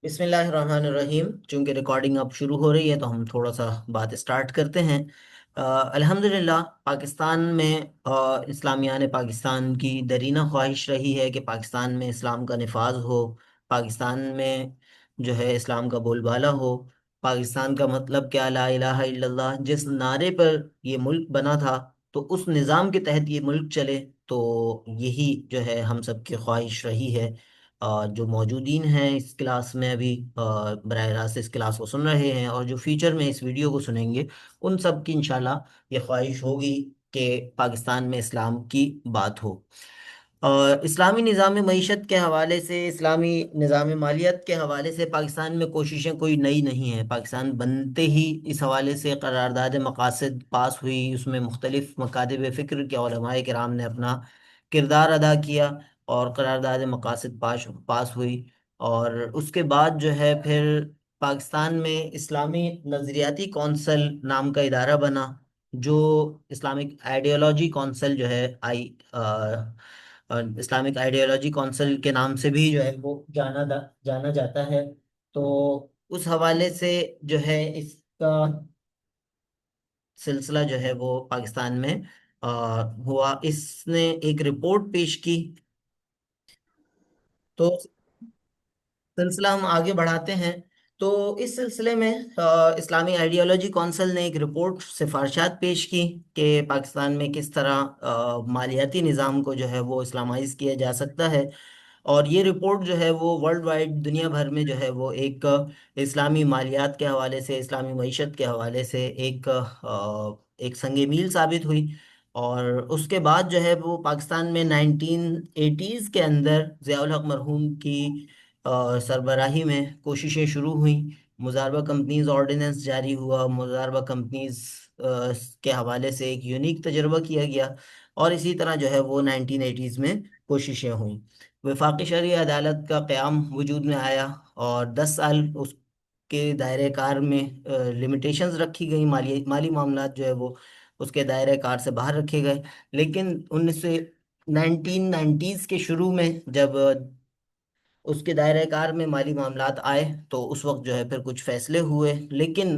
بسم اللہ الرحمن الرحیم۔ چونکہ ریکارڈنگ اب شروع ہو رہی ہے تو ہم تھوڑا سا بات اسٹارٹ کرتے ہیں۔ الحمدللہ پاکستان میں اسلامیان پاکستان کی درینہ خواہش رہی ہے کہ پاکستان میں اسلام کا نفاذ ہو، پاکستان میں جو ہے اسلام کا بول بالا ہو۔ پاکستان کا مطلب کیا، لا الہ الا اللہ، جس نعرے پر یہ ملک بنا تھا تو اس نظام کے تحت یہ ملک چلے، تو یہی جو ہے ہم سب کی خواہش رہی ہے۔ جو موجودین ہیں اس کلاس میں ابھی براہ راست اس کلاس کو سن رہے ہیں، اور جو فیوچر میں اس ویڈیو کو سنیں گے، ان سب کی انشاءاللہ یہ خواہش ہوگی کہ پاکستان میں اسلام کی بات ہو۔ اور اسلامی نظام معیشت کے حوالے سے، اسلامی نظام مالیت کے حوالے سے پاکستان میں کوششیں کوئی نئی نہیں ہیں۔ پاکستان بنتے ہی اس حوالے سے قرارداد مقاصد پاس ہوئی، اس میں مختلف مکاتب فکر کے علماء کرام نے اپنا کردار ادا کیا، اور قرارداد مقاصد پاس ہوئی۔ اور اس کے بعد جو ہے پھر پاکستان میں اسلامی نظریاتی کونسل نام کا ادارہ بنا، جو اسلامک آئیڈیالوجی کونسل جو ہے اسلامک آئیڈیالوجی کونسل کے نام سے بھی جو ہے وہ جانا جاتا ہے۔ تو اس حوالے سے جو ہے اس کا سلسلہ جو ہے وہ پاکستان میں ہوا۔ اس نے ایک رپورٹ پیش کی، تو سلسلہ ہم آگے بڑھاتے ہیں۔ تو اس سلسلے میں اسلامی آئیڈیالوجی کونسل نے ایک رپورٹ سفارشات پیش کی کہ پاکستان میں کس طرح مالیاتی نظام کو جو ہے وہ اسلامائز کیا جا سکتا ہے۔ اور یہ رپورٹ جو ہے وہ ورلڈ وائڈ دنیا بھر میں جو ہے وہ ایک اسلامی مالیات کے حوالے سے، اسلامی معیشت کے حوالے سے ایک سنگ میل ثابت ہوئی۔ اور اس کے بعد جو ہے وہ پاکستان میں 1980s کے اندر ضیاء الحق مرحوم کی سربراہی میں کوششیں شروع ہوئیں۔ مضاربہ کمپنیز آرڈیننس جاری ہوا، مضاربہ کمپنیز کے حوالے سے ایک یونیک تجربہ کیا گیا، اور اسی طرح جو ہے وہ 1980s میں کوششیں ہوئیں۔ وفاقی شرعی عدالت کا قیام وجود میں آیا، اور 10 سال اس کے دائرہ کار میں لمیٹیشنز رکھی گئیں، مالی معاملات جو ہے وہ اس کے دائرہ کار سے باہر رکھے گئے۔ لیکن 1990s کے شروع میں جب اس کے دائرہ کار میں مالی معاملات آئے تو اس وقت جو ہے پھر کچھ فیصلے ہوئے، لیکن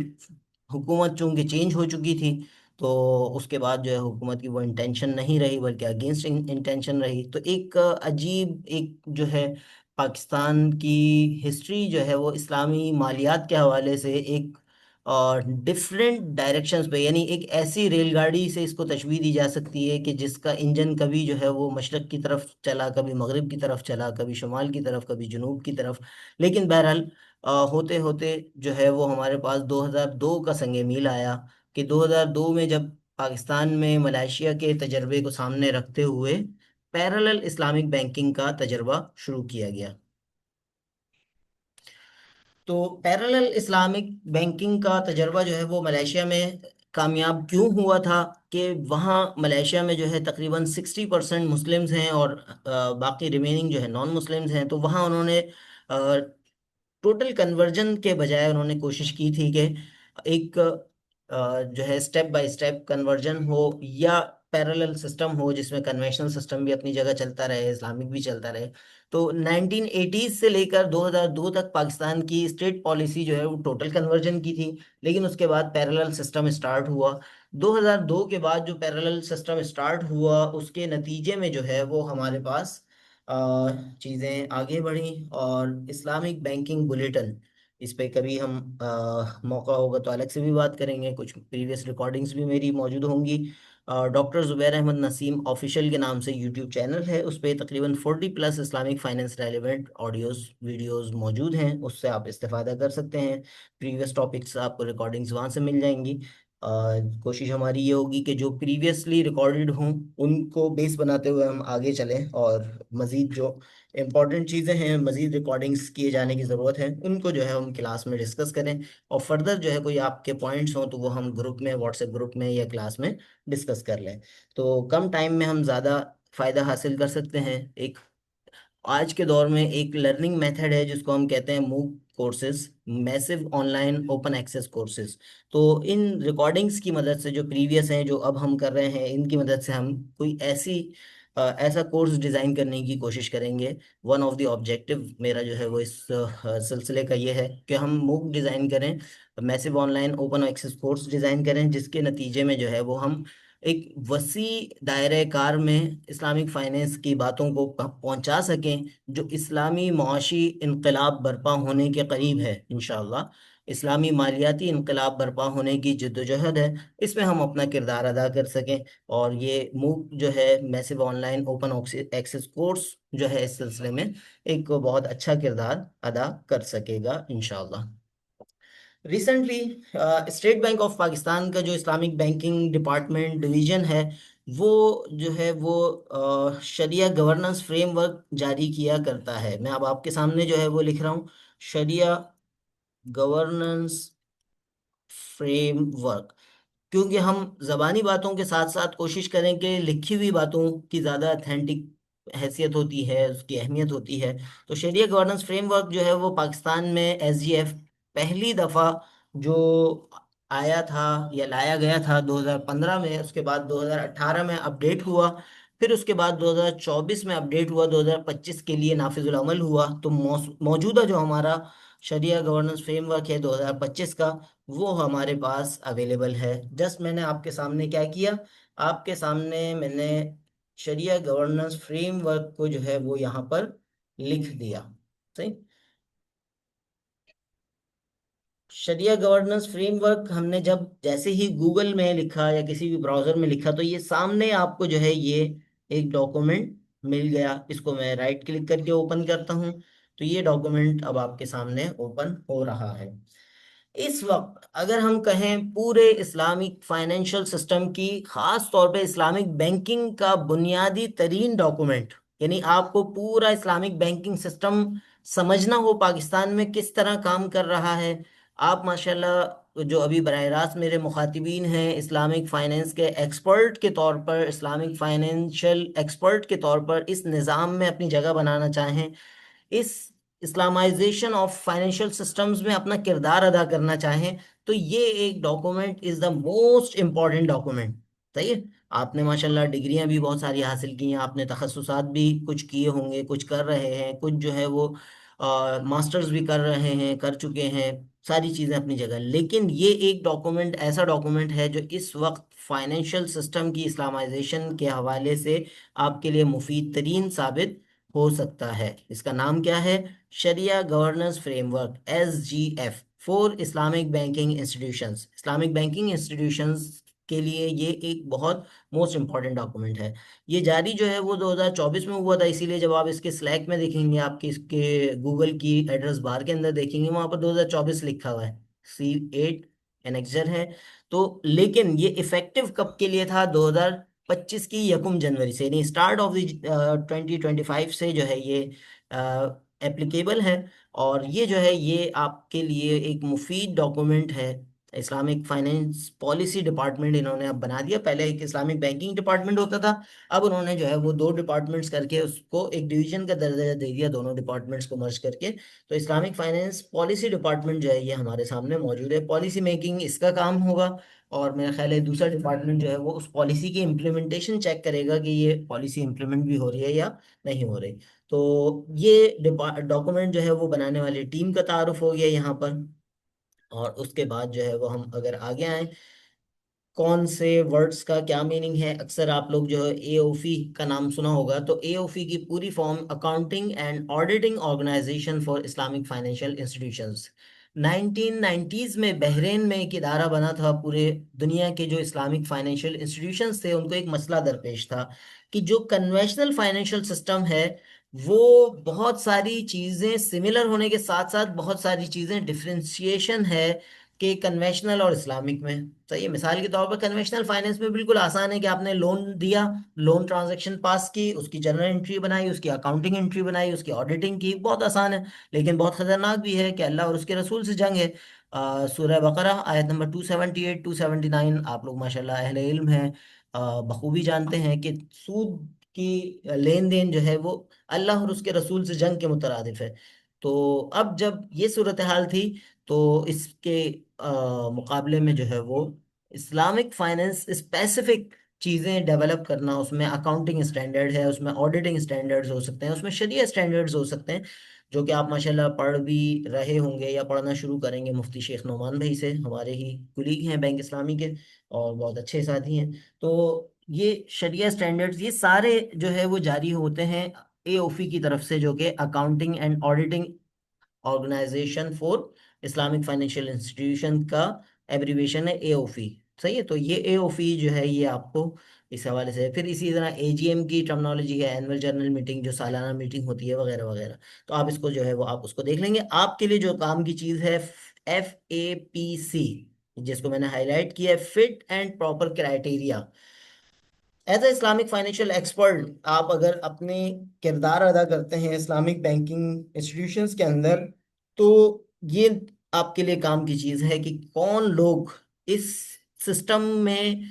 حکومت چونکہ چینج ہو چکی تھی، تو اس کے بعد جو ہے حکومت کی وہ انٹینشن نہیں رہی بلکہ اگینسٹ انٹینشن رہی۔ تو ایک عجیب ایک جو ہے پاکستان کی ہسٹری جو ہے وہ اسلامی مالیات کے حوالے سے ایک اور ڈفرینٹ ڈائریکشنز پہ، یعنی ایک ایسی ریل گاڑی سے اس کو تشبیہ دی جا سکتی ہے کہ جس کا انجن کبھی جو ہے وہ مشرق کی طرف چلا، کبھی مغرب کی طرف چلا، کبھی شمال کی طرف، کبھی جنوب کی طرف۔ لیکن بہرحال ہوتے ہوتے جو ہے وہ ہمارے پاس 2002 کا سنگ میل آیا، کہ 2002 میں جب پاکستان میں ملائیشیا کے تجربے کو سامنے رکھتے ہوئے پیرالل اسلامک بینکنگ کا تجربہ شروع کیا گیا۔ تو پیرالل اسلامک بینکنگ کا تجربہ جو ہے وہ ملائیشیا میں کامیاب کیوں ہوا تھا؟ کہ وہاں ملائیشیا میں جو ہے تقریباً 60% مسلمز ہیں، اور باقی ریمیننگ جو ہے نان مسلمز ہیں۔ تو وہاں انہوں نے ٹوٹل کنورجن کے بجائے انہوں نے کوشش کی تھی کہ ایک جو ہے اسٹیپ بائی اسٹیپ کنورجن ہو، یا پیرالل سسٹم ہو جس میں کنوینشنل سسٹم بھی اپنی جگہ چلتا رہے، اسلامک بھی چلتا رہے۔ تو 1980s سے لے کر 2002 تک پاکستان کی اسٹیٹ پالیسی جو ہے وہ ٹوٹل کنورجن کی تھی، لیکن اس کے بعد پیرالل سسٹم اسٹارٹ ہوا۔ 2002 کے بعد جو پیرالل سسٹم اسٹارٹ ہوا، اس کے نتیجے میں جو ہے وہ ہمارے پاس چیزیں آگے بڑھیں، اور اسلامک بینکنگ بلیٹن، اس پہ کبھی ہم موقع ہوگا تو الگ سے بھی بات کریں گے، کچھ پریویس ریکارڈنگز بھی میری موجود ہوں گی۔ ڈاکٹر زبیر احمد نسیم آفیشیل کے نام سے یوٹیوب چینل ہے، اس پہ تقریباً 40+ Islamic finance relevant audios videos موجود ہیں، اس سے آپ استفادہ کر سکتے ہیں۔ پریویس ٹاپکس آپ کو ریکارڈنگز وہاں سے مل جائیں گی۔ کوشش ہماری یہ ہوگی کہ جو پریویسلی ریکارڈڈ ہوں ان کو بیس بناتے ہوئے ہم آگے چلیں، اور مزید جو امپورٹنٹ چیزیں ہیں، مزید ریکارڈنگز کیے جانے کی ضرورت ہے، ان کو جو ہے ہم کلاس میں ڈسکس کریں، اور فردر جو ہے کوئی آپ کے پوائنٹس ہوں تو وہ ہم گروپ میں، واٹس ایپ گروپ میں یا کلاس میں ڈسکس کر لیں، تو کم ٹائم میں ہم زیادہ فائدہ حاصل کر سکتے ہیں۔ ایک آج کے دور میں ایک لرننگ میتھڈ ہے جس کو ہم کہتے ہیں MOOC courses, massive online open access courses. تو ان ریکارڈنگز کی مدد سے جو پریویس ہیں، جو اب ہم کر رہے ہیں، ان کی مدد سے ہم کوئی ایسی ایسا کورس ڈیزائن کرنے کی کوشش کریں گے. ون آف دی آبجیکٹو میرا جو ہے وہ اس سلسلے کا یہ ہے کہ ہم موک ڈیزائن کریں، massive online open access course design کریں، جس کے نتیجے میں جو ہے وہ ہم ایک وسیع دائرہ کار میں اسلامک فائنینس کی باتوں کو پہنچا سکیں، جو اسلامی معاشی انقلاب برپا ہونے کے قریب ہے انشاءاللہ. اسلامی مالیاتی انقلاب برپا ہونے کی جد و جہد ہے، اس میں ہم اپنا کردار ادا کر سکیں. اور یہ موک جو ہے massive online open access course جو ہے اس سلسلے میں ایک بہت اچھا کردار ادا کر سکے گا انشاءاللہ. Recently state bank of Pakistan کا جو اسلامک بینکنگ ڈپارٹمنٹ ڈویژن ہے، وہ جو ہے وہ شریعہ گورننس فریم ورک جاری کیا کرتا ہے. میں اب آپ کے سامنے جو ہے وہ لکھ رہا ہوں، شریعہ گورننس فریم ورک. کیونکہ ہم زبانی باتوں کے ساتھ ساتھ کوشش کریں کہ لکھی ہوئی باتوں کی زیادہ اتھینٹک حیثیت ہوتی ہے، اس کی اہمیت ہوتی ہے. تو شریعہ گورننس فریم ورک جو ہے وہ پاکستان میں ایس جی ایف پہلی دفعہ جو آیا تھا یا لایا گیا تھا 2015 میں، اس کے بعد 2018 میں اپڈیٹ ہوا، پھر اس کے بعد 2024 میں اپڈیٹ ہوا، 2025 کے لیے نافذ العمل ہوا. تو موجودہ جو ہمارا شریعہ گورننس فریم ورک ہے 2025 کا، وہ ہمارے پاس اویلیبل ہے. جسٹ میں نے آپ کے سامنے کیا کیا، آپ کے سامنے میں نے شریعہ گورننس فریم ورک کو جو ہے وہ یہاں پر لکھ دیا. صحیح. شریعہ گورننس فریم ورک ہم نے جب جیسے ہی گوگل میں لکھا یا کسی بھی براؤزر میں لکھا، تو یہ سامنے آپ کو جو ہے یہ ایک ڈاکومنٹ مل گیا. اس کو میں رائٹ کلک کر کے اوپن کرتا ہوں، تو یہ ڈاکومنٹ اب آپ کے سامنے اوپن ہو رہا ہے. اس وقت اگر ہم کہیں پورے اسلامک فائنینشل سسٹم کی، خاص طور پہ اسلامک بینکنگ کا بنیادی ترین ڈاکومنٹ، یعنی آپ کو پورا اسلامک بینکنگ سسٹم سمجھنا ہو پاکستان میں کس طرح کام کر رہا ہے. آپ ماشاءاللہ جو ابھی براہ راست میرے مخاطبین ہیں، اسلامک فائنینس کے ایکسپرٹ کے طور پر، اسلامک فائنینشل ایکسپرٹ کے طور پر اس نظام میں اپنی جگہ بنانا چاہیں، اس اسلامائزیشن آف فائنینشیل سسٹمز میں اپنا کردار ادا کرنا چاہیں، تو یہ ایک document is the most important document. صحیح ہے. آپ نے ماشاءاللہ ڈگریاں بھی بہت ساری حاصل کی ہیں، آپ نے تخصصات بھی کچھ کیے ہوں گے، کچھ کر رہے ہیں، کچھ جو ہے وہ ماسٹرز بھی کر رہے ہیں، کر چکے ہیں. ساری چیزیں اپنی جگہ، لیکن یہ ایک ڈاکومنٹ ایسا ڈاکومنٹ ہے جو اس وقت فائنینشیل سسٹم کی اسلامائزیشن کے حوالے سے آپ کے لیے مفید ترین ثابت ہو سکتا ہے. اس کا نام کیا ہے؟ Shariah governance framework, S G F, for Islamic banking institutions. Islamic banking institutions کے لیے یہ ایک بہت موسٹ امپورٹنٹ ڈاکومنٹ ہے. یہ جاری جو ہے وہ 2024 میں ہوا تھا، اسی لیے جب آپ اس کے سلیک میں دیکھیں گے، آپ کی اس کے گوگل کی ایڈریس بار کے اندر دیکھیں گے، وہاں پر 2024 لکھا ہوا ہے، C8 انیکزر ہے. تو لیکن یہ افیکٹو کب کے لیے تھا؟ 2025 کی یکم جنوری سے، یعنی اسٹارٹ آف دی 2025 سے جو ہے یہ اپلیکیبل ہے. اور یہ جو ہے یہ آپ کے لیے ایک مفید ڈاکومنٹ ہے. اسلامک فائنینس پالیسی ڈپارٹمنٹ انہوں نے اب بنا دیا. پہلے ایک اسلامک بینکنگ ڈپارٹمنٹ ہوتا تھا، اب انہوں نے جو ہے وہ دو ڈپارٹمنٹس کر کے اس کو ایک ڈویژن کا درجہ دے دیا، دونوں ڈپارٹمنٹس کو مرج کر کے. تو اسلامک فائنینس پالیسی ڈپارٹمنٹ جو ہے یہ ہمارے سامنے موجود ہے. پالیسی میکنگ اس کا کام ہوگا، اور میرا خیال ہے دوسرا ڈپارٹمنٹ جو ہے وہ اس پالیسی کی امپلیمنٹیشن چیک کرے گا کہ یہ پالیسی امپلیمنٹ بھی ہو رہی ہے یا نہیں ہو رہی. تو یہ ڈاکومنٹ جو ہے وہ بنانے والی ٹیم کا تعارف ہو گیا یہاں پر. اور اس کے بعد جو ہے وہ ہم اگر آگے آئیں، کون سے ورڈز کا کیا میننگ ہے. اکثر آپ لوگ جو ہے اے او فی کا نام سنا ہوگا، تو اے او فی کی پوری firm accounting and auditing organization for Islamic financial institutions. 1990s میں بحرین میں ایک ادارہ بنا تھا. پورے دنیا کے جو اسلامک فائنینشیل انسٹیٹیوشنز تھے ان کو ایک مسئلہ درپیش تھا کہ جو کنوینشنل فائنینشیل سسٹم ہے وہ بہت ساری چیزیں سملر ہونے کے ساتھ ساتھ بہت ساری چیزیں ڈفرینسیشن ہے کہ کنوینشنل اور اسلامک میں. صحیح. مثال کے طور پر کنوینشنل فائنینس میں بالکل آسان ہے کہ آپ نے لون دیا، لون ٹرانزیکشن پاس کی، اس کی جنرل انٹری بنائی، اس کی اکاؤنٹنگ انٹری بنائی، اس کی آڈیٹنگ کی، بہت آسان ہے. لیکن بہت خطرناک بھی ہے کہ اللہ اور اس کے رسول سے جنگ ہے. سورہ بقرہ آیت نمبر 278 279، آپ لوگ ماشاءاللہ اہل علم ہیں، بخوبی جانتے ہیں کہ سود کی لین دین جو ہے وہ اللہ اور اس کے رسول سے جنگ کے مترادف ہے. تو اب جب یہ صورتحال تھی، تو اس کے مقابلے میں جو ہے وہ اسلامک فائنینس اسپیسیفک चीज़ें डेवलप करना, उसमें अकाउंटिंग स्टैंडर्ड है, उसमें ऑडिटिंग स्टैंडर्ड्स हो सकते हैं, उसमें शरिया स्टैंडर्ड्स हो सकते हैं, जो कि आप माशाल्लाह पढ़ भी रहे होंगे या पढ़ना शुरू करेंगे मुफ्ती शेख नोमान भाई से, हमारे ही कुलीग हैं बैंक इस्लामी के और बहुत अच्छे साथी हैं। तो ये शरिया स्टैंडर्ड्स ये सारे जो है वो जारी होते हैं एओफी की तरफ से, जो कि accounting and auditing organization for Islamic financial institution का एब्रीवेशन है एओफी। सही है, तो ये एओफी जो है ये आपको इस हवाले से है। फिर इसी तरह एजीएम की टर्मिनोलॉजी है, एनुअल जनरल मीटिंग जो सालाना मीटिंग होती है वगैरह वगैरह। तो आप इसको जो है वो आप उसको देख लेंगे। आपके लिए जो काम की चीज़ है FAPC, जिसको मैंने हाईलाइट किया है, fit and proper criteria. As a Islamic financial expert आप अगर अपने किरदार अदा करते हैं इस्लामिक बैंकिंग इंस्टीट्यूशंस के अंदर, तो ये आपके लिए काम की चीज़ है कि कौन लोग इस सिस्टम में,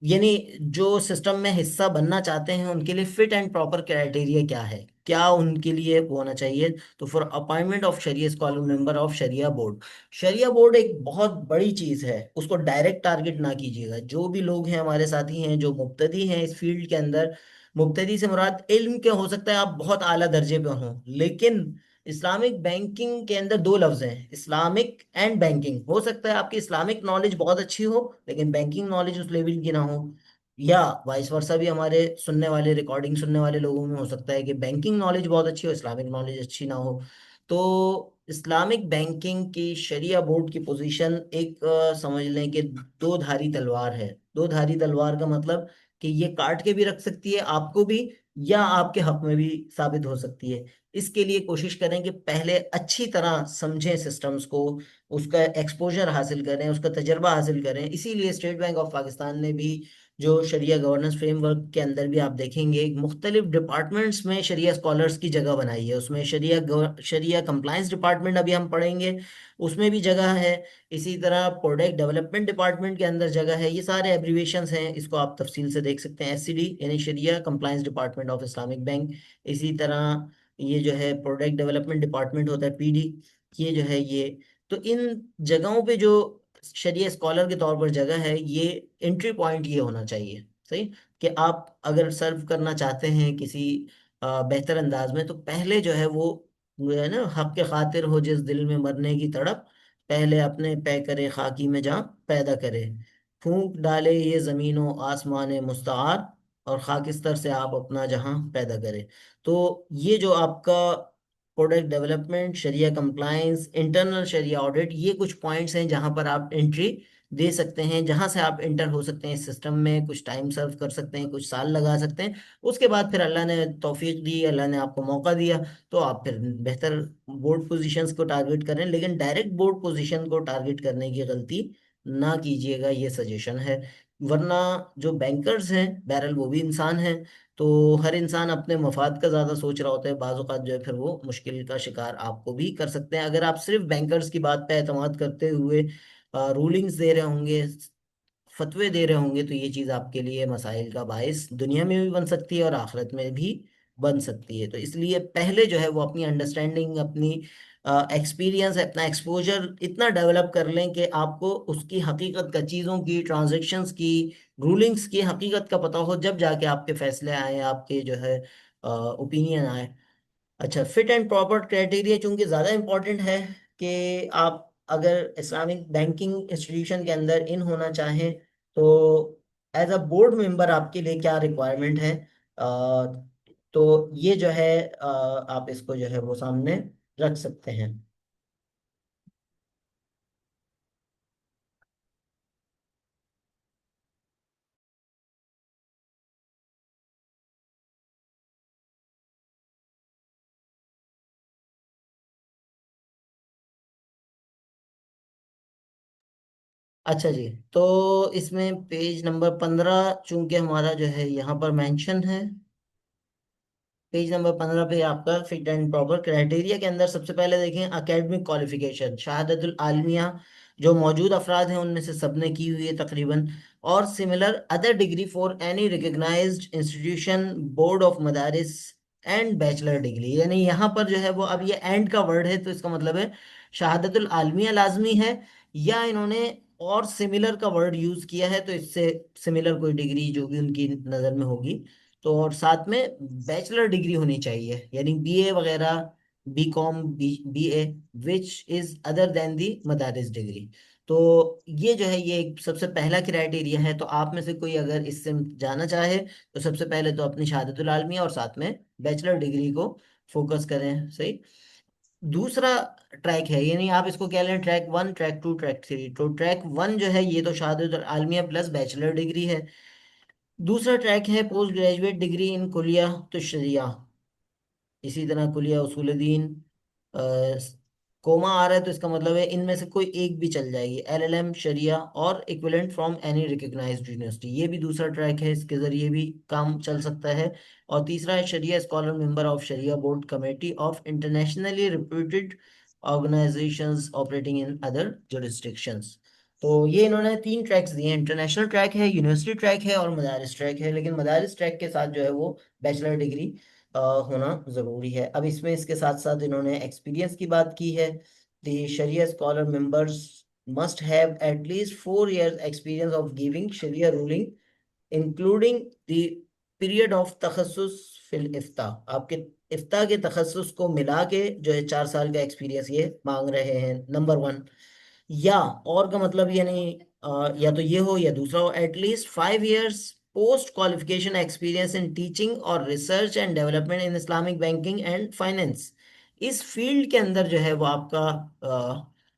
यानी जो सिस्टम में हिस्सा बनना चाहते हैं, उनके लिए फिट एंड प्रॉपर क्राइटेरिया क्या है, क्या उनके लिए वो होना चाहिए। तो फॉर अपॉइंटमेंट ऑफ शरिया स्कॉलर मेंबर ऑफ शरिया बोर्ड, शरिया बोर्ड एक बहुत बड़ी चीज है, उसको डायरेक्ट टारगेट ना कीजिएगा। जो भी लोग हैं हमारे साथी हैं जो मुब्तदी हैं इस फील्ड के अंदर, मुब्तदी से मुराद इल्म के हो सकता है आप बहुत आला दर्जे पे हों, लेकिन इस्लामिक बैंकिंग के अंदर दो लफ्ज हैं, इस्लामिक एंड बैंकिंग। हो सकता है आपकी इस्लामिक नॉलेज बहुत अच्छी हो लेकिन बैंकिंग नॉलेज उस लेवल की ना हो, या वाइस वर्सा भी। हमारे सुनने वाले, रिकॉर्डिंग सुनने वाले लोगों में हो सकता है कि बैंकिंग नॉलेज बहुत अच्छी हो, इस्लामिक नॉलेज अच्छी ना हो। तो इस्लामिक बैंकिंग की शरिया बोर्ड की पोजीशन एक समझ लें कि दो धारी तलवार है। दो धारी तलवार का मतलब कि ये काट के भी रख सकती है आपको भी, या आपके हक में भी साबित हो सकती है। इसके लिए कोशिश करें कि पहले अच्छी तरह समझें सिस्टम्स को, उसका एक्सपोजर हासिल करें, उसका तजर्बा हासिल करें। इसीलिए स्टेट बैंक ऑफ पाकिस्तान ने भी जो शरिया गवर्नेंस फ्रेमवर्क के अंदर भी आप देखेंगे मुख्तलिफ डिपार्टमेंट्स में शरिया स्कॉलर्स की जगह बनाई है। उसमें शरिया कंप्लायंस डिपार्टमेंट अभी हम पढ़ेंगे, उसमें भी जगह है। इसी तरह प्रोडक्ट डेवलपमेंट डिपार्टमेंट के अंदर जगह है। ये सारे एब्रीवेशंस हैं, इसको आप तफसील से देख सकते हैं। SCD यानी shariah compliance department of Islamic bank. इसी तरह ये जो है प्रोडक्ट डेवलपमेंट डिपार्टमेंट होता है, PD। ये जो है ये, तो इन जगहों पे जो शरिया स्कॉलर के तौर पर जगह है, ये एंट्री पॉइंट ये होना चाहिए। सही, कि आप अगर सर्व करना चाहते हैं किसी बेहतर अंदाज में, तो पहले जो है वो है ना, हक के खातिर हो जिस दिल में मरने की तड़प, पहले अपने पे करे खाकी में जहाँ पैदा करे, फूंक डाले ये जमीनों आसमान मुस्तआर, और खाकिस्तर से आप अपना जहां पैदा करें। तो ये जो आपका प्रोडक्ट डेवलपमेंट, शरिया कंप्लायंस, इंटरनल शरिया ऑडिट, ये कुछ पॉइंट्स हैं जहां पर आप एंट्री दे सकते हैं, जहां से आप इंटर हो सकते हैं इस सिस्टम में, कुछ टाइम सर्व कर सकते हैं, कुछ साल लगा सकते हैं। उसके बाद फिर अल्लाह ने तौफीक दी, अल्लाह ने आपको मौका दिया, तो आप फिर बेहतर बोर्ड पोजीशंस को टारगेट करें। लेकिन डायरेक्ट बोर्ड पोजीशन को टारगेट करने की गलती ना कीजिएगा, ये सजेशन है। वरना जो बैंकर्स हैं बहरहाल वो भी इंसान हैं, तो हर इंसान अपने मफाद का ज़्यादा सोच रहा होता है, बाज़ औक़ात जो है फिर वो मुश्किल का शिकार आपको भी कर सकते हैं। अगर आप सिर्फ बैंकर्स की बात पे एतमाद करते हुए रूलिंग्स दे रहे होंगे, फतवे दे रहे होंगे, तो ये चीज़ आपके लिए मसाइल का बायस दुनिया में भी बन सकती है और आखिरत में भी बन सकती है। तो इसलिए पहले जो है वो अपनी अंडरस्टैंडिंग, अपनी एक्सपीरियंस, अपना एक्सपोजर इतना डेवलप कर लें कि आपको उसकी हकीकत का, चीज़ों की, ट्रांजैक्शंस की, रूलिंग्स की हकीकत का पता हो, जब जाके आपके फैसले आए, आपके जो है ओपिनियन आए। अच्छा, फिट एंड प्रॉपर क्राइटेरिया चूंकि ज़्यादा इम्पोर्टेंट है कि आप अगर इस्लामिक बैंकिंग इंस्टीट्यूशन के अंदर इन होना चाहें, तो एज अ बोर्ड मेंबर आपके लिए क्या रिक्वायरमेंट है। तो ये जो है आप इसको जो है वो सामने रख सकते हैं। अच्छा जी, तो इसमें पेज नंबर 15 चूंकि हमारा जो है यहाँ पर मेंशन है, पेज नंबर 15 पे आपका फिट एंड प्रॉपर क्राइटेरिया के अंदर सबसे पहले देखें एकेडमिक क्वालिफिकेशन, शहादतुल आलमिया जो मौजूद अफराद हैं उनमें से सबने की हुई है तकरीबन, और similar other degree for any recognised institution, board of मदारिस, एंड बैचलर डिग्री। यानी यहाँ पर जो है वो, अब ये एंड का वर्ड है तो इसका मतलब है शहादतुल आलमिया लाजमी है, या इन्होंने اور سملر کا ورڈ یوز کیا ہے، تو اس سے سملر کوئی ڈگری جو بھی ان کی نظر میں ہوگی، تو اور ساتھ میں بیچلر ڈگری ہونی چاہیے، یعنی بی اے وغیرہ، B com, B A, which is other than the مدارس ڈگری۔ تو یہ جو ہے یہ ایک سب سے پہلا کرائٹیریا ہے۔ تو آپ میں سے کوئی اگر اس سے جانا چاہے تو سب سے پہلے تو اپنی شہادت العالمیہ اور ساتھ میں بیچلر ڈگری کو فوکس کریں، صحیح۔ دوسرا ٹریک ہے، یعنی آپ اس کو کہہ لیں track one, track two, track three. تو ٹریک ون جو ہے یہ تو شہادت عالمیہ پلس بیچلر ڈگری ہے۔ دوسرا ٹریک ہے پوسٹ گریجویٹ ڈگری ان کلیہ تو شریعہ، اسی طرح کلیہ اصول دین، کوما آ رہا ہے تو اس کا مطلب ہے ان میں سے کوئی ایک بھی چل جائے گی، ایل ایل ایم، شریعہ اور equivalent from any recognized university, یہ بھی دوسرا ٹریک ہے، اس کے ذریعے بھی کام چل سکتا ہے۔ اور تیسرا ہے shariah scholar member of shariah board committee of internationally reputed organisations operating in other jurisdictions. تو یہ انہوں نے تین ٹریکس دیے ہیں، انٹرنیشنل ٹریک ہے، یونیورسٹی ٹریک ہے اور مدارس ٹریک ہے، لیکن مدارس ٹریک کے ساتھ جو ہے وہ بیچلر ڈگری ہونا ضروری ہے۔ اب اس میں اس کے ساتھ ساتھ انہوں نے ایکسپیرینس کی بات کی ہے، the shariah scholar members must have at least 4 years experience of giving shariah ruling including the period of تخصص فی الافتاء۔ آپ کے افتاء کے تخصص کو ملا کے جو ہے 4 سال کا ایکسپیرینس یہ مانگ رہے ہیں، نمبر 1۔ یا اور کا مطلب یعنی یا تو یہ ہو یا دوسرا ہو، at least 5 years post qualification experience in teaching اور research and development in Islamic banking and finance, اس فیلڈ کے اندر جو ہے وہ آپ کا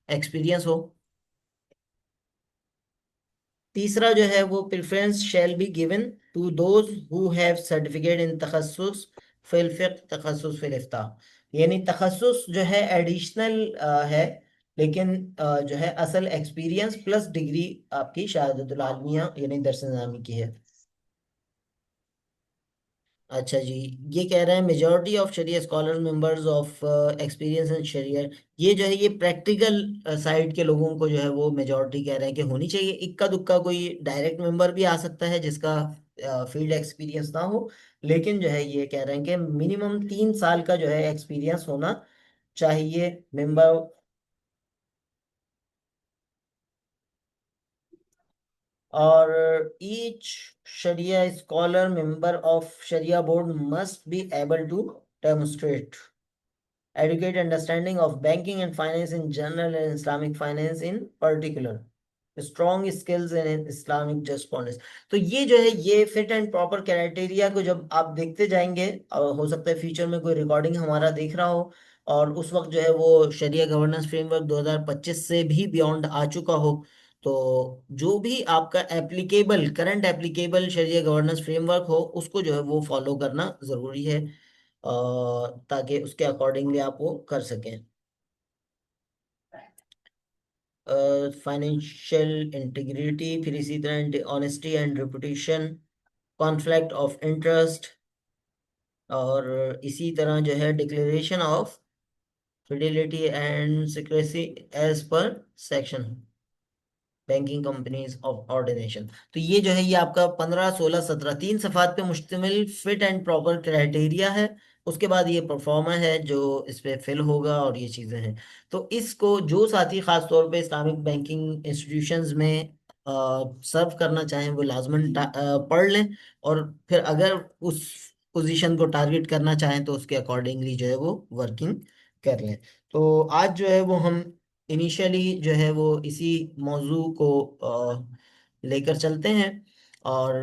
ایکسپیرینس ہو۔ تیسرا جو ہے وہ preference shall be given to those who have certificate in تخصص فی الفقہ، تخصص فی الافتاء، یعنی تخصص جو ہے ایڈیشنل ہے، لیکن جو ہے اصل ایکسپیرینس پلس ڈگری آپ کی شہادت العالمیہ یعنی درس نظامی کی ہے۔ اچھا جی، یہ کہہ رہے ہیں majority of shariah scholar members of experience in shariah, یہ جو ہے یہ پریکٹیکل سائڈ کے لوگوں کو جو ہے وہ میجورٹی کہہ رہے ہیں کہ ہونی چاہیے، اکا دکا کوئی ڈائریکٹ ممبر بھی آ سکتا ہے جس کا فیلڈ ایکسپیرینس نہ ہو، لیکن جو ہے یہ کہہ رہے ہیں کہ منیمم 3 سال کا جو ہے ایکسپیرینس ہونا چاہیے ممبر۔ اور each shariah scholar member of shariah board must be able to demonstrate adequate understanding of banking and finance in general and Islamic finance in particular, strong skills in Islamic jurisprudence۔ تو یہ جو ہے یہ fit and proper criteria کو جب آپ دیکھتے جائیں گے، ہو سکتا ہے فیوچر میں کوئی ریکارڈنگ ہمارا دیکھ رہا ہو اور اس وقت جو ہے وہ شریعہ گورننس فریم ورک 2025 سے بھی بیونڈ آ چکا ہو، تو جو بھی آپ کا applicable current applicable shariah governance framework ہو اس کو جو ہے وہ فالو کرنا ضروری ہے، تاکہ اس کے اکارڈنگلی آپ وہ کر سکیں۔ فائنینشیل انٹیگریٹی، پھر اسی طرح honesty and reputation, conflict of interest, اور اسی طرح جو ہے declaration of fidelity and secrecy as per section banking companies of ordination. تو یہ جو ہے یہ آپ کا 15، 16، 17 3 صفحات پہ مشتمل فٹ اینڈ پراپر کرائٹیریا ہے۔ اس کے بعد یہ پرفارمر ہے جو اس پہ فل ہوگا اور یہ چیزیں ہیں۔ تو اس کو جو ساتھی خاص طور پہ اسلامک بینکنگ انسٹیٹیوشنز میں سرو کرنا چاہیں وہ لازماً پڑھ لیں، اور پھر اگر اس پوزیشن کو ٹارگٹ کرنا چاہیں تو اس کے اکارڈنگلی جو ہے وہ ورکنگ کر لیں۔ تو آج جو ہے وہ ہم انیشلی جو ہے وہ اسی موضوع کو لے کر چلتے ہیں، اور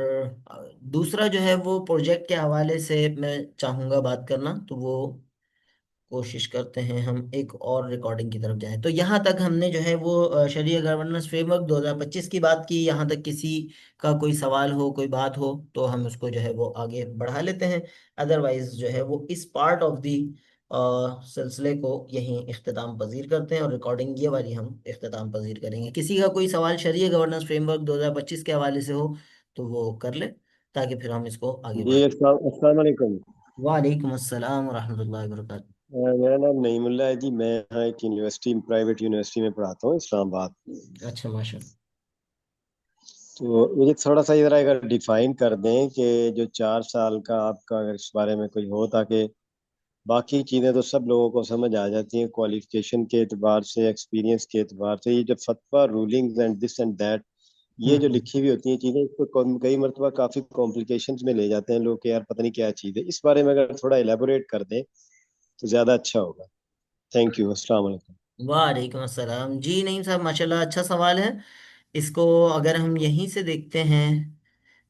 دوسرا جو ہے وہ پروجیکٹ کے حوالے سے میں چاہوں گا بات کرنا، تو وہ کوشش کرتے ہیں ہم ایک اور ریکارڈنگ کی طرف جائیں۔ تو یہاں تک ہم نے جو ہے وہ شریعہ گورننس فریم ورک 2025 کی بات کی، یہاں تک کسی کا کوئی سوال ہو، کوئی بات ہو تو ہم اس کو جو ہے وہ آگے بڑھا لیتے ہیں، ادروائز جو ہے وہ اس پارٹ آف دی سلسلے کو یہیں اختتام پذیر کرتے ہیں، اور ریکارڈنگ یہ والی ہم اختتام پذیر کریں گے۔ کسی کا کوئی سوال شریعہ گورننس فریم ورک 2025 کے حوالے سے ہو تو وہ کر لے، تاکہ پھر ہم اس کو آگے جی بڑھائیں۔ السلام علیکم۔ وعلیکم السلام ورحمۃ اللہ وبرکاتہ۔ میرا نام نعیم اللہ ہے جی، میں یہاں ایک یونیورسٹی، پرائیویٹ یونیورسٹی میں پڑھاتا ہوں اسلام آباد۔ اچھا، ماشاء اللہ۔ تو مجھے تھوڑا سا ذرا اگر ڈیفائن کر دیں کہ جو 4 سال کا آپ کا اگر اس بارے میں کوئی ہو، تاکہ बाकी चीज़ें तो सब लोगों को समझ आ जाती हैं, क्वालिफिकेशन के एतबार से, एक्सपीरियंस के एतबार से। ये जो फतवा rulings and this and that, ये जो हम्म। लिखी हुई होती हैं चीज़ें, इसको कई मरतबा काफ़ी कॉम्प्लिकेशंस में ले जाते हैं लोग कि यार पता नहीं क्या चीज़ है। इस बारे में अगर थोड़ा एलेबोरेट कर दें तो ज़्यादा अच्छा होगा। Thank you. अस्सलाम वालेकुम। वालेकुम अस्सलाम जी। नहीं साहब, माशाल्लाह अच्छा सवाल है। इसको अगर हम यहीं से देखते हैं,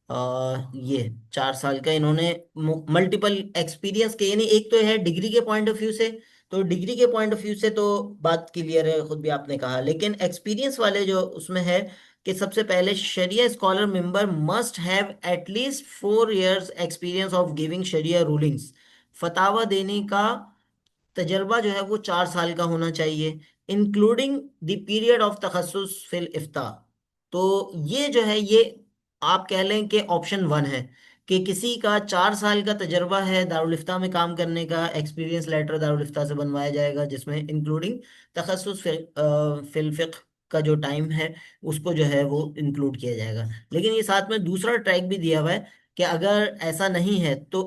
ये 4 साल का इन्होंने मल्टीपल एक्सपीरियंस के, यानी एक तो है डिग्री के पॉइंट ऑफ व्यू से, तो डिग्री के पॉइंट ऑफ व्यू से तो बात क्लियर है, खुद भी आपने कहा। लेकिन एक्सपीरियंस वाले जो उसमें है कि सबसे पहले shariah scholar member must have at least 4 years experience of giving shariah rulings. फतावा देने का तजर्बा जो है वो 4 साल का होना चाहिए, इंक्लूडिंग द पीरियड ऑफ तखस्सुस फिल इफ्ता। तो ये जो है ये आप कह लें कि ऑप्शन 1 है कि किसी का 4 साल का तजर्बा है दारुल इफ्ता में काम करने का, एक्सपीरियंस लेटर दारुल इफ्ता से बनवाया जाएगा जिसमें इंक्लूडिंग तखस्सुस फिल फिक्ह का जो टाइम है उसको जो है वो इंक्लूड किया जाएगा। लेकिन ये साथ में दूसरा ट्रैक भी दिया हुआ है कि अगर ऐसा नहीं है तो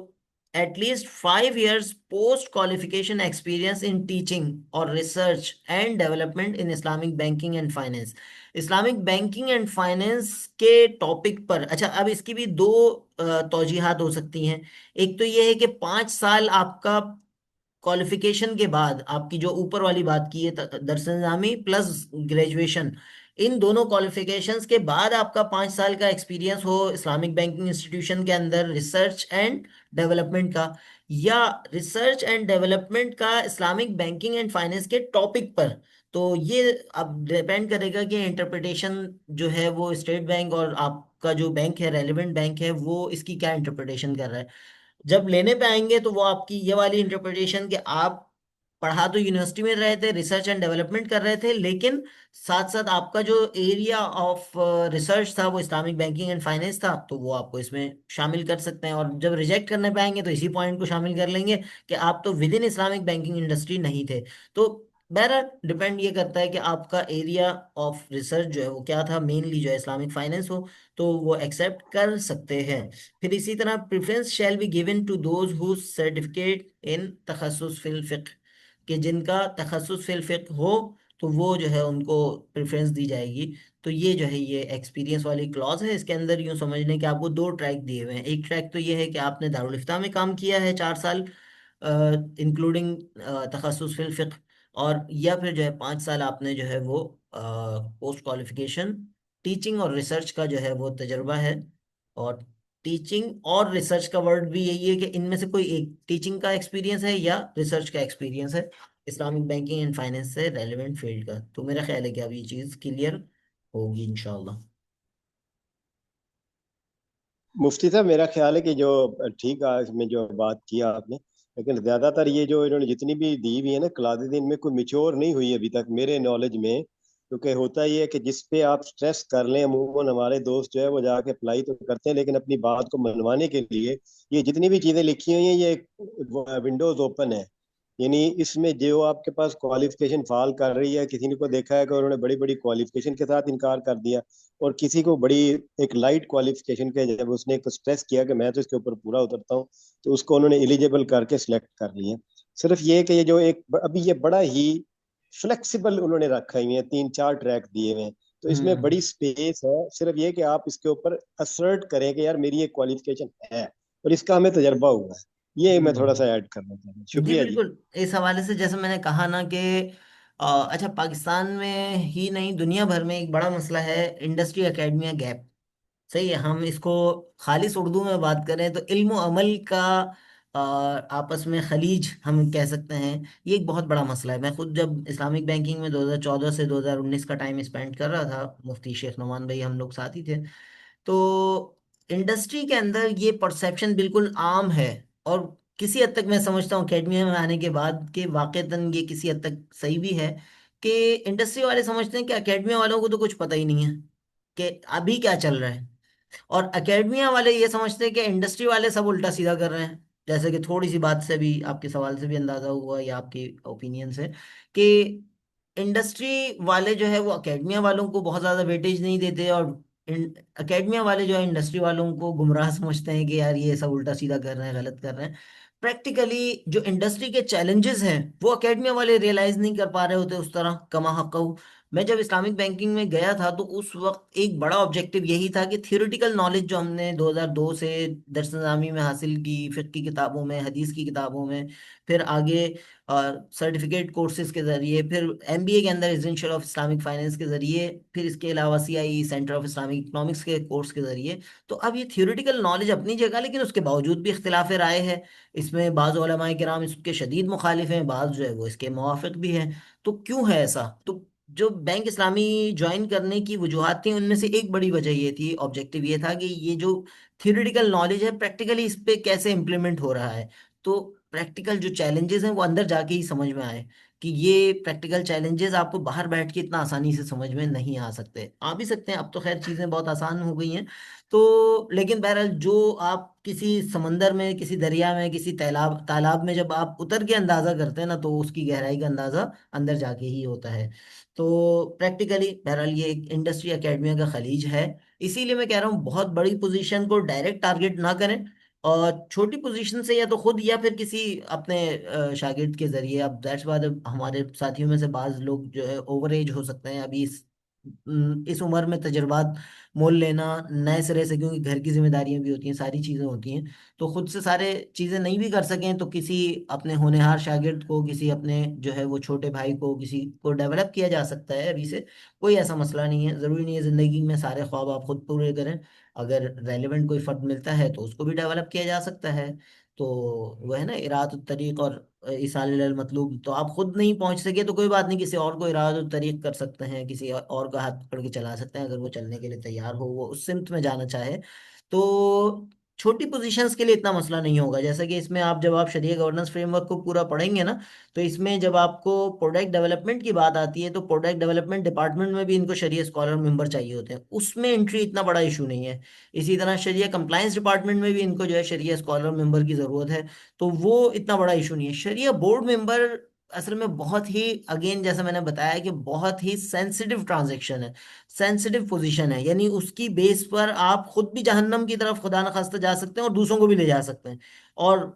at least 5 years post qualification experience in teaching or research and development in Islamic banking and finance। Islamic banking and finance के टॉपिक पर, अच्छा अब इसकी भी दो तौजीहात हो सकती हैं। एक तो ये है कि 5 साल आपका क्वालिफिकेशन के बाद, आपकी जो ऊपर वाली बात की है दरस निज़ामी प्लस ग्रेजुएशन, इन दोनों क्वालिफिकेशंस के बाद आपका 5 साल का एक्सपीरियंस हो इस्लामिक बैंकिंग इंस्टीट्यूशन के अंदर रिसर्च एंड डेवलपमेंट का, या रिसर्च एंड डेवलपमेंट का इस्लामिक बैंकिंग एंड फाइनेंस के टॉपिक पर। तो ये अब डिपेंड करेगा कि इंटरप्रिटेशन जो है वो स्टेट बैंक और आपका जो बैंक है रेलिवेंट बैंक है वो इसकी क्या इंटरप्रिटेशन कर रहा है। जब लेने पे आएंगे तो वो आपकी ये वाली इंटरप्रिटेशन कि आप पढ़ा तो यूनिवर्सिटी में रहे थे, रिसर्च एंड डेवलपमेंट कर रहे थे, लेकिन साथ साथ आपका जो एरिया ऑफ रिसर्च था वो इस्लामिक बैंकिंग एंड फाइनेंस था, तो वो आपको इसमें शामिल कर सकते हैं। और जब रिजेक्ट करने पे आएंगे तो इसी पॉइंट को शामिल कर लेंगे कि आप तो with in Islamic banking industry नहीं थे। तो बहरहाल डिपेंड ये करता है कि आपका एरिया ऑफ रिसर्च जो है वो क्या था, मेनली जो है इस्लामिक फाइनेंस हो तो वो एक्सेप्ट कर सकते हैं। फिर इसी तरह preference shall be given to those who certificate in तखस्सुस फिल फिक्र, कि जिनका तखस्सुस फिल फिक्र हो तो वो जो है उनको प्रेफरेंस दी जाएगी। तो ये जो है ये एक्सपीरियंस वाली क्लॉज है। इसके अंदर यूं समझ लें कि आपको दो ट्रैक दिए हुए हैं। एक ट्रैक तो ये है कि आपने दारुल इफ्ता में काम किया है 4 साल इंक्लूडिंग तखस्सुस फिल फिक्र, और या फिर जो है 5 साल आपने जो है वो पोस्ट क्वालिफिकेशन टीचिंग और रिसर्च का जो है वो तजर्बा है। और टीचिंग और रिसर्च का वर्ड भी यही है कि इनमें से कोई एक टीचिंग का एक्सपीरियंस है या रिसर्च का एक्सपीरियंस है इस्लामिक बैंकिंग एंड फाइनेंस से रेलेवेंट फील्ड का। तो मेरा ख्याल है कि अब ये चीज़ क्लियर होगी इंशाल्लाह। मुफ्ती साहब, मेरा ख्याल है कि जो ठीक है इसमें जो बात किया आपने, लेकिन ज्यादातर ये जो इन्होंने जितनी भी दी हुई है ना क्लासेज, इनमें कोई मिच्योर नहीं हुई अभी तक मेरे नॉलेज में। क्योंकि होता ये है कि जिस पे आप स्ट्रेस कर लें, अमूमन हमारे दोस्त जो है वो जाके अप्लाई तो करते हैं, लेकिन अपनी बात को मनवाने के लिए ये जितनी भी चीजें लिखी हुई हैं ये विंडोज ओपन है। यानी इसमें जो आपके पास क्वालिफिकेशन फाल कर रही है, किसी ने को देखा है कि उन्होंने बड़ी बड़ी क्वालिफिकेशन के साथ इनकार कर दिया, और किसी को बड़ी एक लाइट क्वालिफिकेशन के जब उसने एक स्ट्रेस किया कि मैं तो इसके ऊपर पूरा उतरता हूँ, तो उसको उन्होंने एलिजिबल करके सिलेक्ट कर लिया। सिर्फ ये कि ये जो एक अभी ये बड़ा ही फ्लेक्सिबल उन्होंने रखा हुई है, 3 4 ट्रैक दिए हुए हैं, तो इसमें हम्म। बड़ी स्पेस है। सिर्फ ये कि आप इसके ऊपर असर्ट करें कि यार मेरी ये क्वालिफिकेशन है और इसका हमें तजर्बा हुआ है। ये मैं थोड़ा सा हम्म। ऐड करना चाहता हूँ। जी शुक्रिया जी। बिल्कुल। इस हवाले से जैसे मैंने कहा ना कि अच्छा पाकिस्तान में ही नहीं दुनिया भर में एक बड़ा मसला है इंडस्ट्री एकेडमिया गैप। सही है, हम इसको खालिस उर्दू में बात करें तो इल्म अमल का आपस में खलीज हम कह सकते हैं। ये एक बहुत बड़ा मसला है। मैं खुद जब इस्लामिक बैंकिंग में 2014 से 2019 का टाइम स्पेंड कर रहा था, मुफ्ती शेख नुमान भाई हम लोग साथ ही थे, तो इंडस्ट्री के अंदर ये परसेप्शन बिल्कुल आम है। और किसी हद तक मैं समझता हूँ अकेडमिया में आने के बाद कि वाकईतन ये किसी हद तक सही भी है कि इंडस्ट्री वाले समझते हैं कि अकेडमिया वालों को तो कुछ पता ही नहीं है कि अभी क्या चल रहा है, और एकेडमिया वाले ये समझते हैं कि इंडस्ट्री वाले सब उल्टा सीधा कर रहे हैं। जैसे कि थोड़ी सी बात से भी आपके सवाल से भी अंदाजा हुआ या आपके ओपिनियन से कि इंडस्ट्री वाले जो है वो एकेडमिया वालों को बहुत ज़्यादा वेटेज नहीं देते, और एकेडमिया वाले जो है इंडस्ट्री वालों को गुमराह समझते हैं कि यार ये सब उल्टा सीधा कर रहे हैं, गलत कर रहे हैं। प्रैक्टिकली जो इंडस्ट्री के चैलेंजेस हैं वो अकेडमिया वाले रियलाइज नहीं कर पा रहे होते उस तरह कमा हक़। मैं जब इस्लामिक बैंकिंग में गया था तो उस वक्त एक बड़ा ऑब्जेक्टिव यही था कि थियोरेटिकल नॉलेज जो हमने 2002 से दरस निज़ामी में हासिल की, फिक्ह की किताबों में, हदीस की किताबों में, फिर आगे सर्टिफिकेट कोर्सेज के जरिए, फिर एमबीए के अंदर रेजिडेंशियल ऑफ इस्लामिक फाइनेंस के जरिए, फिर इसके अलावा CI centre of Islamic economics के कोर्स के जरिए। तो अब ये थियोरेटिकल नॉलेज अपनी जगह, लेकिन उसके बावजूद भी इख्तिलाफ राय है। इसमें बाज़ उलमाए किराम इसके शदीद मुखालिफ हैं, बाज़ जो है वो इसके मुवाफिक भी हैं। तो क्यों है ऐसा? तो जो बैंक इस्लामी ज्वाइन करने की वजूहत थी उनमें से एक बड़ी वजह ये थी, ऑब्जेक्टिव ये था कि ये जो थियोरेटिकल नॉलेज है प्रैक्टिकली इस पे कैसे इम्प्लीमेंट हो रहा है। तो प्रैक्टिकल जो चैलेंजेस हैं वो अंदर जाके ही समझ में आए कि ये प्रैक्टिकल चैलेंजेस आपको बाहर बैठ के इतना आसानी से समझ में नहीं आ सकते। आ भी सकते हैं, अब तो खैर चीज़ें बहुत आसान हो गई हैं। तो लेकिन बहरहाल जो आप किसी समंदर में, किसी दरिया में, किसी तालाब तालाब में जब आप उतर के अंदाजा करते हैं ना, तो उसकी गहराई का अंदाजा अंदर जाके ही होता है। तो प्रैक्टिकली बहरहाल ये एक इंडस्ट्री एकेडमिया का खलीज है। इसीलिए मैं कह रहा हूँ बहुत बड़ी पोजीशन को डायरेक्ट टारगेट ना करें, और छोटी पोजीशन से या तो खुद या फिर किसी अपने शागिर्द के जरिए। अब दैट्स बाद हमारे साथियों में से बाज लोग जो है ओवर एज हो सकते हैं अभी, इस उम्र में तजर्बात मोल लेना नए सिरे से, क्योंकि घर की जिम्मेदारियां भी होती हैं, सारी चीज़ें होती हैं, तो खुद से सारे चीज़ें नहीं भी कर सकें तो किसी अपने होनहार शागिर्द को, किसी अपने जो है वो छोटे भाई को, किसी को डेवलप किया जा सकता है अभी से। कोई ऐसा मसला नहीं है, ज़रूरी नहीं है ज़िंदगी में सारे ख्वाब आप खुद पूरे करें। अगर रेलेवेंट कोई फ़र्द मिलता है तो उसको भी डेवलप किया जा सकता है। तो वो है ना, इरादत तरीक और इसाल मतलूब। तो आप खुद नहीं पहुंच सके तो कोई बात नहीं, किसी और को इरादत तरीक कर सकते हैं, किसी और का हाथ पकड़ के चला सकते हैं, अगर वो चलने के लिए तैयार हो, वो उस सिमत में जाना चाहे। तो छोटी पोजीशंस के लिए इतना मसला नहीं होगा। जैसा कि इसमें आप जब आप शरिया गवर्नेंस फ्रेमवर्क को पूरा पढ़ेंगे ना, तो इसमें जब आपको प्रोडक्ट डेवलपमेंट की बात आती है तो प्रोडक्ट डेवलपमेंट डिपार्टमेंट में भी इनको शरिया स्कॉलर मेंबर चाहिए होते हैं, उसमें एंट्री इतना बड़ा इशू नहीं है। इसी तरह शरिया कंप्लायंस डिपार्टमेंट में भी इनको जो है शरिया स्कॉलर मेंबर की ज़रूरत है, तो वो इतना बड़ा इशू नहीं है। शरिया बोर्ड मेंबर असल में बहुत ही, अगेन जैसा मैंने बताया कि बहुत ही सेंसिटिव ट्रांजैक्शन है, सेंसिटिव पोजीशन है, यानी उसकी बेस पर आप खुद भी जहन्नम की तरफ खुदा न खास्ता जा सकते हैं और दूसरों को भी ले जा सकते हैं। और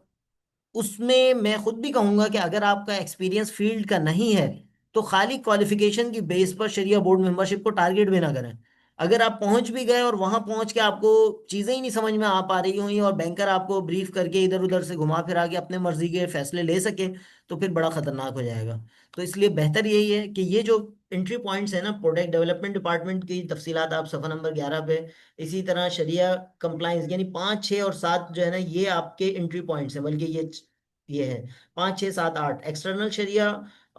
उसमें मैं खुद भी कहूंगा कि अगर आपका एक्सपीरियंस फील्ड का नहीं है तो खाली क्वालिफिकेशन की बेस पर शरिया बोर्ड मेंबरशिप को टारगेट भी ना करें। अगर आप पहुंच भी गए और वहां पहुंच के आपको चीजें ही नहीं समझ में आ पा रही हुई और बैंकर आपको ब्रीफ करके इधर उधर से घुमा फिरा के अपने मर्जी के फैसले ले सके, तो फिर बड़ा खतरनाक हो जाएगा। तो इसलिए बेहतर यही है कि ये जो एंट्री पॉइंट्स है ना, प्रोडक्ट डेवलपमेंट डिपार्टमेंट की तफसीलात आप सफ़ा नंबर 11 पे, इसी तरह शरिया कंप्लाइंस यानी 5, 6 और 7 जो है ना, ये आपके एंट्री पॉइंट्स हैं। बल्कि ये है 5, 6, 7, 8 एक्सटर्नल शरिया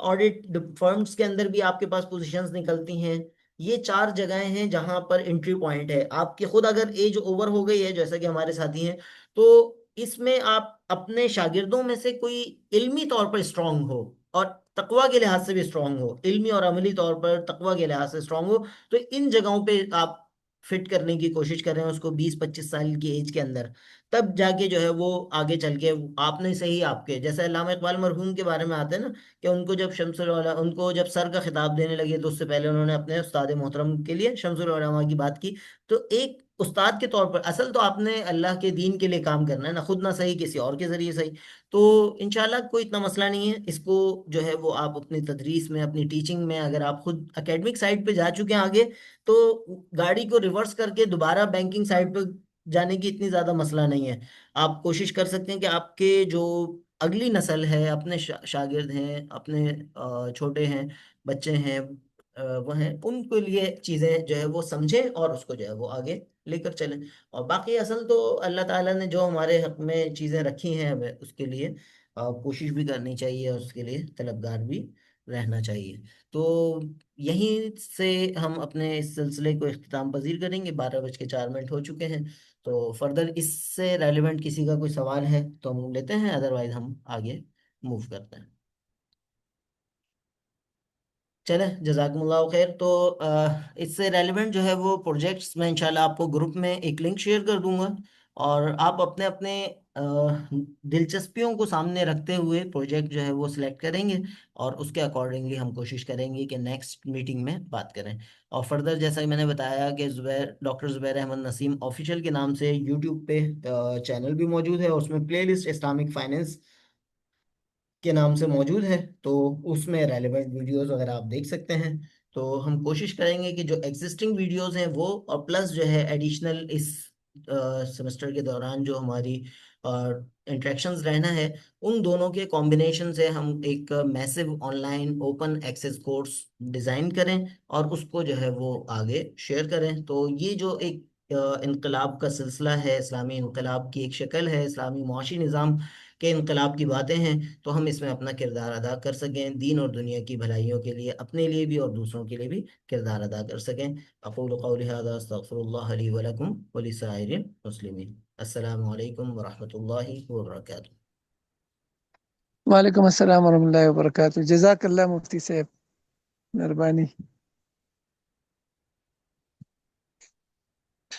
ऑडिट फर्म्स के अंदर भी आपके पास पोजीशंस निकलती हैं। ये 4 जगहें हैं जहां पर एंट्री पॉइंट है आपकी। खुद अगर एज ओवर हो गई है जैसा कि हमारे साथी हैं, तो इसमें आप अपने शागिर्दों में से कोई इल्मी तौर पर स्ट्रांग हो और तकवा के लिहाज से भी स्ट्रांग हो, इल्मी और अमली तौर पर तकवा के लिहाज से स्ट्रांग हो, तो इन जगहों पे आप फिट करने की कोशिश कर रहे हैं उसको 20-25 साल की एज के अंदर। तब जाके जो है वो आगे चल के आपने सही, आपके जैसे अल्लामा इकबाल मरहूम के बारे में आते हैं ना, कि उनको जब सर का खिताब देने लगे तो उससे पहले उन्होंने अपने उस्ताद मोहतरम के लिए शम्सुल उलमा की बात की। तो एक उस्ताद के तौर पर असल तो आपने अल्लाह के दीन के लिए काम करना है ना, खुद ना सही किसी और के जरिए सही। तो इंशाल्लाह कोई इतना मसला नहीं है इसको, जो है वो आप अपनी तदरीस में, अपनी टीचिंग में, अगर आप खुद एकेडमिक साइड पे जा चुके हैं आगे, तो गाड़ी को रिवर्स करके दोबारा बैंकिंग साइड पे जाने की इतनी ज़्यादा मसला नहीं है। आप कोशिश कर सकते हैं कि आपके जो अगली नस्ल है, अपने शागिर्द हैं, अपने छोटे हैं, बच्चे हैं, वो हैं, उनके लिए चीज़ें जो है वो समझें और उसको जो है वो आगे लेकर चलें। और बाकी असल तो अल्लाह ताला ने जो हमारे हक में चीज़ें रखी हैं, हमें उसके लिए कोशिश भी करनी चाहिए और उसके लिए तलबगार भी रहना चाहिए। तो यहीं से हम अपने इस सिलसिले को इख्तिताम पजीर करेंगे। 12:04 हो चुके हैं। तो फर्दर इससे रेलिवेंट किसी का कोई सवाल है तो हम लेते हैं, अदरवाइज हम आगे मूव करते हैं। चले, जजाकुमुल्लाह खैर। तो इससे रेलिवेंट जो है वो प्रोजेक्ट्स मैं इंशाल्लाह आपको ग्रुप में एक लिंक शेयर कर दूंगा। اور آپ اپنے اپنے دلچسپیوں کو سامنے رکھتے ہوئے پروجیکٹ جو ہے وہ سلیکٹ کریں گے، اور اس کے اکارڈنگلی ہم کوشش کریں گے کہ نیکسٹ میٹنگ میں بات کریں۔ اور فردر جیسا کہ میں نے بتایا کہ ڈاکٹر زبیر احمد نسیم آفیشیل کے نام سے یوٹیوب پہ چینل بھی موجود ہے، اور اس میں پلے لسٹ اسلامک فائنینس کے نام سے موجود ہے، تو اس میں ریلیونٹ ویڈیوز وغیرہ آپ دیکھ سکتے ہیں۔ تو ہم کوشش کریں گے کہ جو ایگزسٹنگ ویڈیوز ہیں وہ، اور پلس جو ہے ایڈیشنل اس سیمسٹر کے دوران جو ہماری انٹریکشنز رہنا ہے، ان دونوں کے کمبینیشن سے ہم ایک میسو online open access course design کریں، اور اس کو جو ہے وہ آگے شیئر کریں۔ تو یہ جو ایک انقلاب کا سلسلہ ہے، اسلامی انقلاب کی ایک شکل ہے، اسلامی معاشی نظام کے انقلاب کی باتیں ہیں، تو ہم اس میں اپنا کردار ادا کر سکیں، دین اور دنیا کی بھلائیوں کے لیے اپنے لیے بھی اور دوسروں کے لیے بھی کردار ادا کر سکیں۔ اقول قولی ھذا استغفر اللہ لی ولکم ولسائر المسلمین۔ السلام علیکم ورحمۃ اللہ وبرکاتہ۔ وعلیکم السلام ورحمۃ اللہ وبرکاتہ۔ جزاک اللہ مفتی صاحب، مہربانی۔